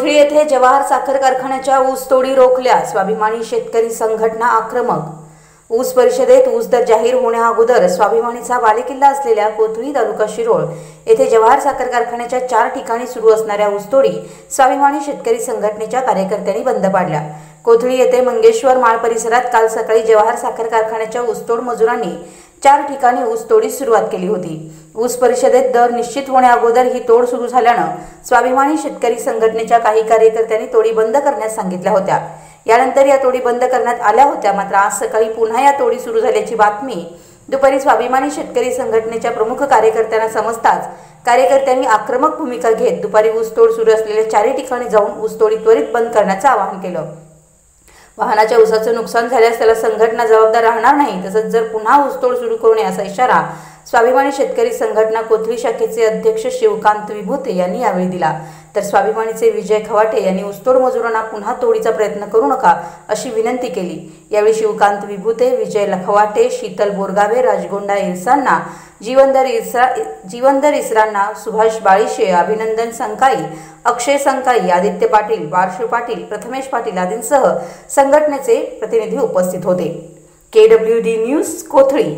कोथळी येथे जवाहर साखर कारखान्याच्या ऊसतोडी रोखल्या, स्वाभिमानी शेतकरी संघटना आक्रमक। ऊस परिषदेत ऊस दर जाहीर होण्या अगोदर स्वाभिमानीचा बालेकिल्ला असलेल्या कोथळी तालुका शिरोळ येथे जवाहर साखर कारखान्याच्या 4 ठिकाणी सुरू असणाऱ्या ऊसतोडी स्वाभिमानी शेतकरी संघटनेच्या कार्यकर्त्यांनी बंद पाडल्या। कोथळी येथे मंगेश्वर माळ परिसरात काल सकाळी जवाहर साखर कारखान्याच्या ऊसतोड मजुरांनी 4 ठिकाणी ऊसतोडीस सुरुवात केली होती। ऊस परिषदेत दर निश्चित होण्या अगोदर ही तोड सुरू झाल्यानं स्वाभिमानी शेतकरी संघटनेच्या काही कार्यकर्त्यांनी तोडी बंद करण्यास सांगितल्या होत्या। यानंतर या तोडी बंद करण्यात आल्या होत्या, मात्र आज सकाळी पुन्हा या तोडी सुरू झाल्याची बातमी दुपारी स्वाभिमानी शेतकरी संघटनेच्या प्रमुख कार्यकर्त्यांना समजताच कार्यकर्त्यांनी आक्रमक भूमिका घेत दुपारी ऊसतोड सुरू असलेल्या 4 ठिकाणी जाऊन ऊसतोडी त्वरित बंद करण्याचं आवाहन केलं। वाहनाच्या ऊसाचं नुकसान झाल्यास त्याला संघटना जबाबदार राहणार नाही, तसंच जर पुन्हा ऊसतोड सुरू करू नये असा इशारा स्वाभिमानी शेतकरी संघटना कोथळी शाखेचे अध्यक्ष शिवकांत विभूते यांनी यावेळी दिला। तर स्वाभिमानीचे विजय खवाटे यांनी ऊसतोड मजुरांना पुन्हा तोडीचा प्रयत्न करू नका अशी विनंती केली। यावेळी शिवकांत विभूते, विजय खवाटे, शीतल बोरगावे, राजगोंडा इरसांना, जीवनदर इसरांना, सुभाष बाळीशे, अभिनंदन संकाई, अक्षय संकाई, आदित्य पाटील, पार्श पाटील, प्रथमेश पाटील आदींसह संघटनेचे प्रतिनिधी उपस्थित होते। KWD news Kothali.